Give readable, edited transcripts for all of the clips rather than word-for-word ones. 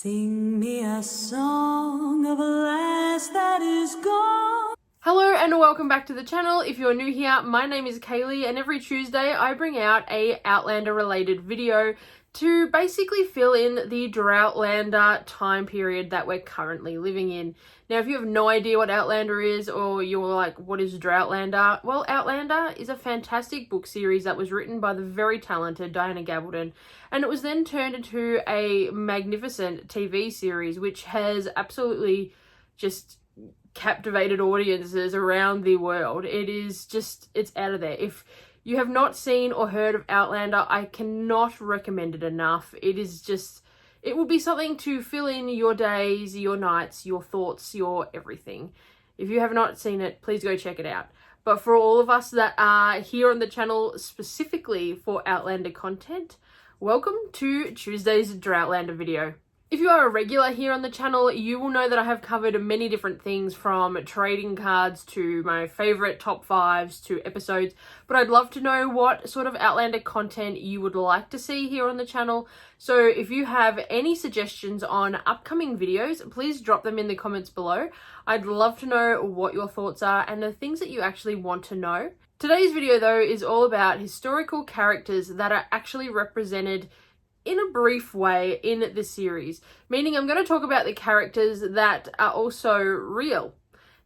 Sing me a song of a lass that is gone. Hello and welcome back to the channel. If you're new here, my name is Kaylee and every Tuesday I bring out a Outlander related video to basically fill in the Droughtlander time period that we're currently living in. Now, if you have no idea what Outlander is, or you're like, what is Droughtlander? Well, Outlander is a fantastic book series that was written by the very talented Diana Gabaldon, and it was then turned into a magnificent TV series which has absolutely just captivated audiences around the world. It's out of there. If you have not seen or heard of Outlander, I cannot recommend it enough. It will be something to fill in your days, your nights, your thoughts, your everything. If you have not seen it, please go check it out. But for all of us that are here on the channel specifically for Outlander content, welcome to Tuesday's Droughtlander video. If you are a regular here on the channel, you will know that I have covered many different things, from trading cards to my favourite top 5s to episodes, but I'd love to know what sort of Outlander content you would like to see here on the channel. So if you have any suggestions on upcoming videos, please drop them in the comments below. I'd love to know what your thoughts are and the things that you actually want to know. Today's video though is all about historical characters that are actually represented in a brief way in the series, meaning I'm going to talk about the characters that are also real.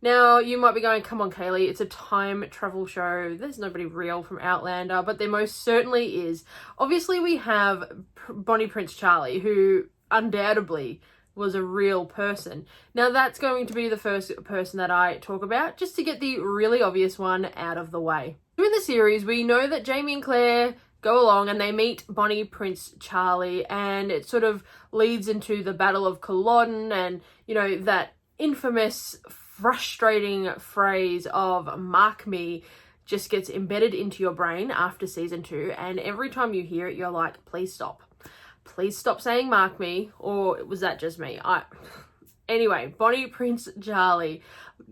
Now, you might be going, come on Kaylee, it's a time travel show, there's nobody real from Outlander, but there most certainly is. Obviously we have Bonnie Prince Charlie, who undoubtedly was a real person. Now that's going to be the first person that I talk about, just to get the really obvious one out of the way. So in the series, we know that Jamie and Claire go along and they meet Bonnie Prince Charlie, and it sort of leads into the Battle of Culloden and, you know, that infamous frustrating phrase of "mark me" just gets embedded into your brain after season 2, and every time you hear it you're like, please stop saying "mark me," or was that just me? Anyway, Bonnie Prince Charlie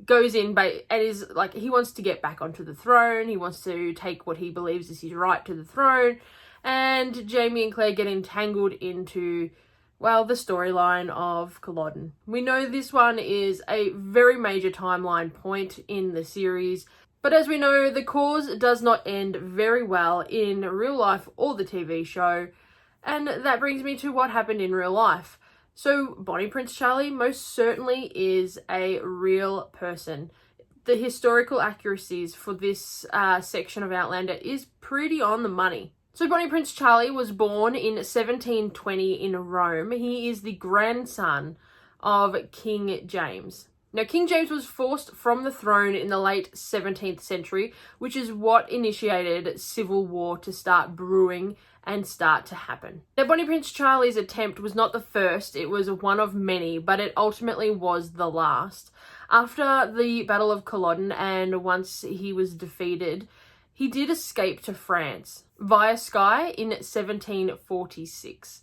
goes in and is like, he wants to get back onto the throne. He wants to take what he believes is his right to the throne. And Jamie and Claire get entangled into, well, the storyline of Culloden. We know this one is a very major timeline point in the series. But as we know, the cause does not end very well in real life or the TV show. And that brings me to what happened in real life. So Bonnie Prince Charlie most certainly is a real person. The historical accuracies for this section of Outlander is pretty on the money. So Bonnie Prince Charlie was born in 1720 in Rome. He is the grandson of King James. Now, King James was forced from the throne in the late 17th century, which is what initiated civil war to start brewing and start to happen. Now, Bonnie Prince Charlie's attempt was not the first, it was one of many, but it ultimately was the last. After the Battle of Culloden, and once he was defeated, he did escape to France via Skye in 1746.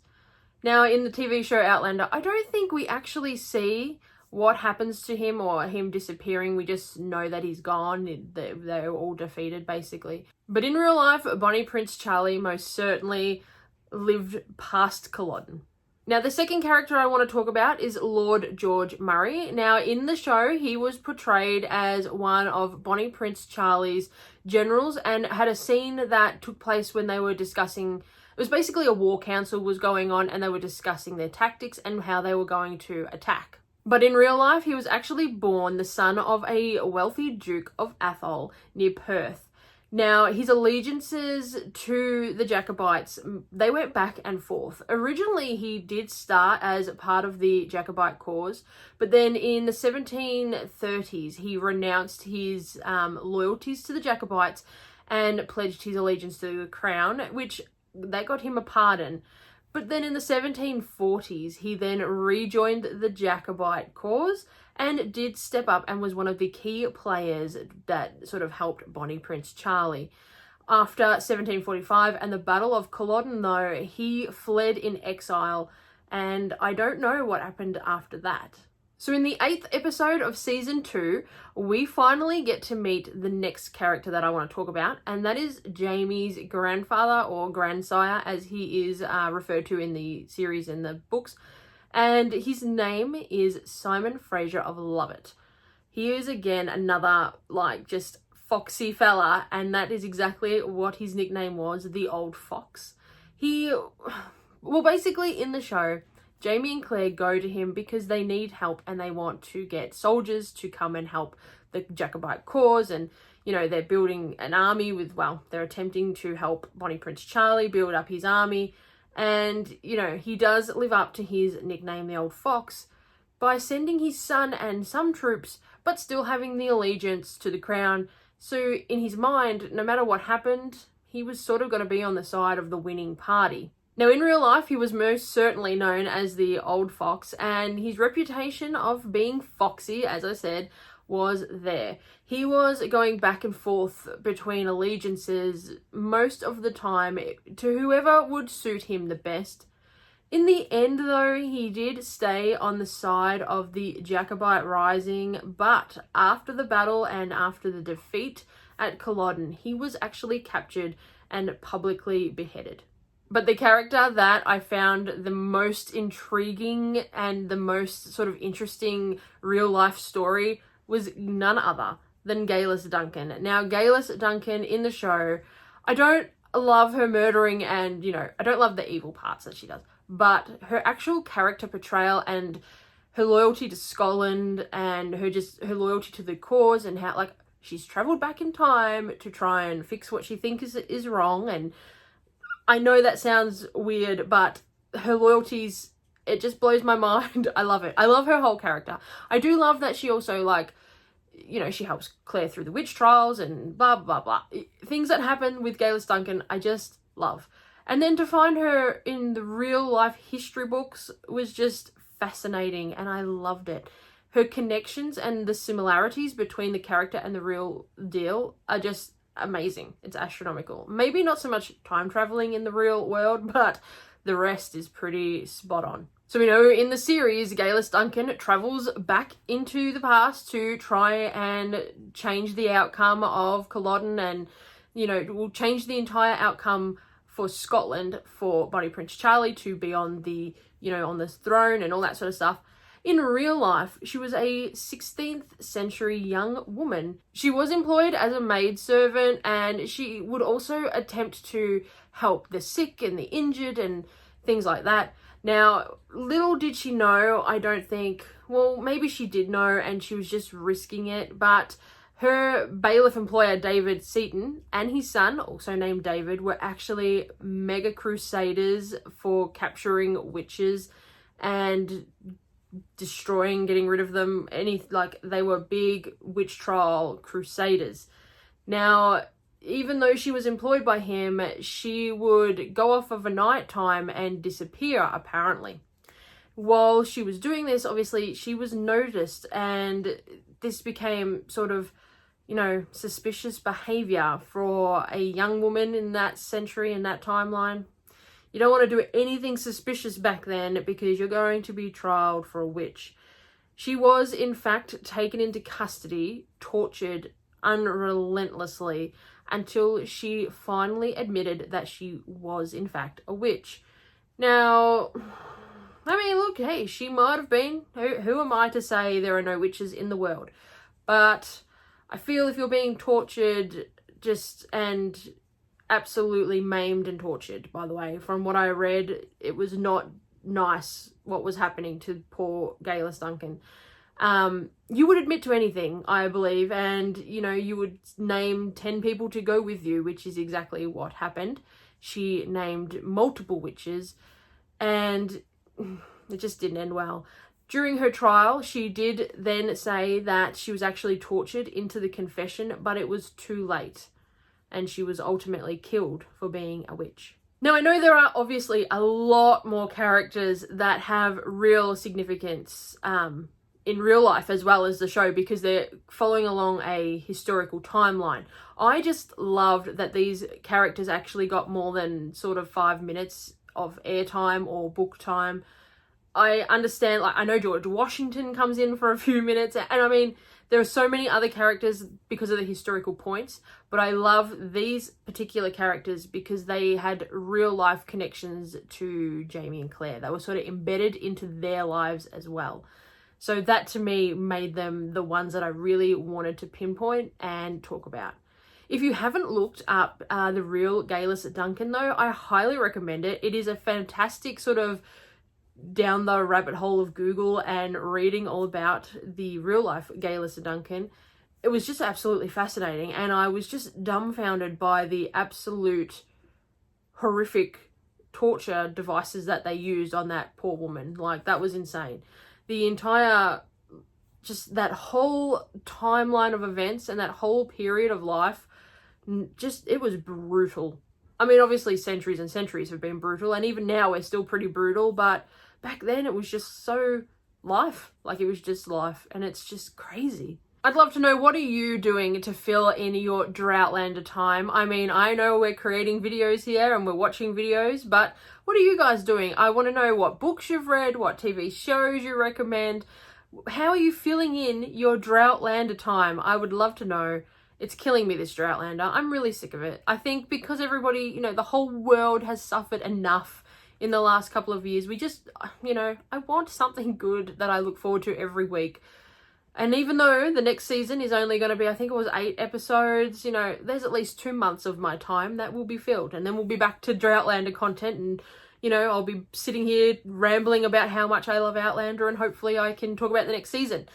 Now, in the TV show Outlander, I don't think we actually see what happens to him or him disappearing. We just know that he's gone. They're all defeated, basically. But in real life, Bonnie Prince Charlie most certainly lived past Culloden. Now, the second character I want to talk about is Lord George Murray. Now, in the show, he was portrayed as one of Bonnie Prince Charlie's generals and had a scene that took place when they were discussing. It was basically a war council was going on and they were discussing their tactics and how they were going to attack. But in real life, he was actually born the son of a wealthy Duke of Atholl near Perth. Now, his allegiances to the Jacobites, they went back and forth. Originally, he did start as part of the Jacobite cause, but then in the 1730s, he renounced his loyalties to the Jacobites and pledged his allegiance to the crown, which they got him a pardon. But then in the 1740s, he then rejoined the Jacobite cause and did step up and was one of the key players that sort of helped Bonnie Prince Charlie. After 1745 and the Battle of Culloden, though, he fled in exile, and I don't know what happened after that. So in the 8th episode of season 2, we finally get to meet the next character that I want to talk about, and that is Jamie's grandfather, or grandsire as he is referred to in the series and the books. And his name is Simon Fraser of Lovett. He is again another like just foxy fella, and that is exactly what his nickname was, the Old Fox. Well, basically in the show, Jamie and Claire go to him because they need help and they want to get soldiers to come and help the Jacobite cause. And, you know, they're building an army with, well, they're attempting to help Bonnie Prince Charlie build up his army. And, you know, he does live up to his nickname, the Old Fox, by sending his son and some troops, but still having the allegiance to the crown. So in his mind, no matter what happened, he was sort of going to be on the side of the winning party. Now, in real life, he was most certainly known as the Old Fox, and his reputation of being foxy, as I said, was there. He was going back and forth between allegiances most of the time to whoever would suit him the best. In the end, though, he did stay on the side of the Jacobite rising, but after the battle and after the defeat at Culloden, he was actually captured and publicly beheaded. But the character that I found the most intriguing and the most sort of interesting real life story was none other than Geillis Duncan. Now, Geillis Duncan in the show, I don't love her murdering and, you know, I don't love the evil parts that she does, but her actual character portrayal and her loyalty to Scotland and her loyalty to the cause and how, like, she's travelled back in time to try and fix what she thinks is wrong. And I know that sounds weird, but her loyalties, it just blows my mind. I love it. I love her whole character. I do love that she also, like, you know, she helps Claire through the witch trials and blah, blah, blah. Things that happen with Geillis Duncan, I just love. And then to find her in the real life history books was just fascinating, and I loved it. Her connections and the similarities between the character and the real deal are just amazing. It's astronomical. Maybe not so much time traveling in the real world, but the rest is pretty spot on. So we know in the series, Geillis Duncan travels back into the past to try and change the outcome of Culloden and, you know, will change the entire outcome for Scotland for Bonnie Prince Charlie to be on the, you know, on this throne and all that sort of stuff. In real life, she was a 16th century young woman. She was employed as a maidservant, and she would also attempt to help the sick and the injured and things like that. Now, little did she know, I don't think, well, maybe she did know and she was just risking it, but her bailiff employer, David Seaton, and his son, also named David, were actually mega crusaders for capturing witches and getting rid of them. They were big witch trial crusaders. Now, even though she was employed by him, she would go off of a night time and disappear, apparently. While she was doing this, obviously, she was noticed, and this became sort of, you know, suspicious behavior for a young woman in that century, in that timeline. You don't want to do anything suspicious back then because you're going to be trialed for a witch. She was, in fact, taken into custody, tortured unrelentlessly until she finally admitted that she was, in fact, a witch. Now, I mean, look, hey, she might have been. Who am I to say there are no witches in the world? But I feel if you're being tortured and absolutely maimed and tortured, by the way, from what I read, it was not nice what was happening to poor Geillis Duncan. You would admit to anything, I believe, and, you know, you would name 10 people to go with you, which is exactly what happened. She named multiple witches, and it just didn't end well. During her trial, she did then say that she was actually tortured into the confession, but it was too late, and she was ultimately killed for being a witch. Now, I know there are obviously a lot more characters that have real significance in real life as well as the show because they're following along a historical timeline. I just loved that these characters actually got more than sort of 5 minutes of airtime or book time. I understand, like, I know George Washington comes in for a few minutes, and I mean, there are so many other characters because of the historical points, but I love these particular characters because they had real life connections to Jamie and Claire. They were sort of embedded into their lives as well. So that to me made them the ones that I really wanted to pinpoint and talk about. If you haven't looked up the real Geillis Duncan though, I highly recommend it. It is a fantastic sort of down the rabbit hole of Google and reading all about the real life Geillis Duncan. It was just absolutely fascinating, and I was just dumbfounded by the absolute horrific torture devices that they used on that poor woman. Like, that was insane. The entire, just that whole timeline of events and that whole period of life, just, it was brutal. I mean, obviously centuries and centuries have been brutal, and even now we're still pretty brutal, but back then it was just so life. Like, it was just life, and it's just crazy. I'd love to know, what are you doing to fill in your Droughtlander time? I mean, I know we're creating videos here and we're watching videos, but what are you guys doing? I want to know what books you've read, what TV shows you recommend. How are you filling in your Droughtlander time? I would love to know. It's killing me, this Droughtlander. I'm really sick of it. I think because everybody, you know, the whole world has suffered enough in the last couple of years. We just, you know, I want something good that I look forward to every week. And even though the next season is only going to be, I think it was 8 episodes, you know, there's at least 2 months of my time that will be filled. And then we'll be back to Droughtlander content, and, you know, I'll be sitting here rambling about how much I love Outlander, and hopefully I can talk about the next season.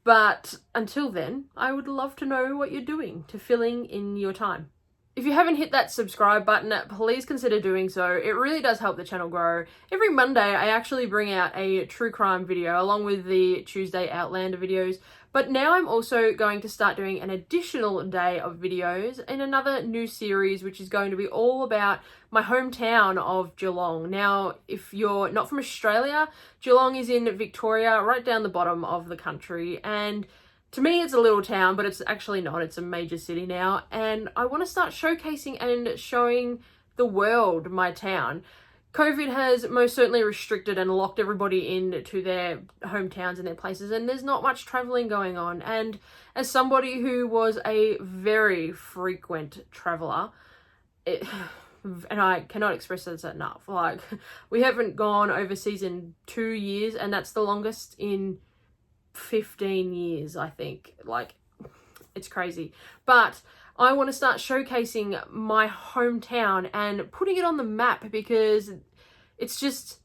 But until then, I would love to know what you're doing to filling in your time. If you haven't hit that subscribe button, please consider doing so. It really does help the channel grow. Every Monday, I actually bring out a true crime video along with the Tuesday Outlander videos. But now I'm also going to start doing an additional day of videos in another new series, which is going to be all about my hometown of Geelong. Now, if you're not from Australia, Geelong is in Victoria, right down the bottom of the country. And to me, it's a little town, but it's actually not. It's a major city now. And I want to start showcasing and showing the world my town. COVID has most certainly restricted and locked everybody into their hometowns and their places, and there's not much traveling going on. And as somebody who was a very frequent traveler, and I cannot express this enough, like, we haven't gone overseas in 2 years, and that's the longest in 15 years, I think. Like, it's crazy. But I want to start showcasing my hometown and putting it on the map, because it's just,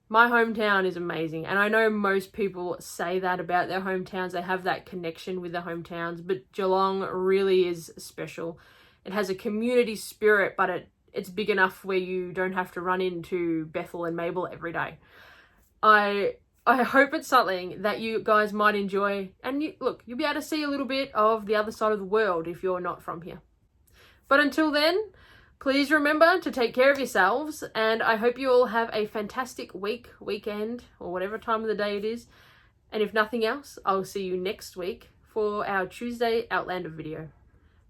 my hometown is amazing. And I know most people say that about their hometowns. They have that connection with their hometowns, but Geelong really is special. It has a community spirit, but it's big enough where you don't have to run into Bethel and Mabel every day. I hope it's something that you guys might enjoy, and you'll be able to see a little bit of the other side of the world if you're not from here. But until then, please remember to take care of yourselves, and I hope you all have a fantastic week, weekend, or whatever time of the day it is. And if nothing else, I'll see you next week for our Tuesday Outlander video.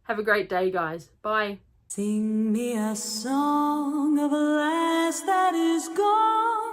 Have a great day, guys. Bye. Sing me a song of a lass that is gone.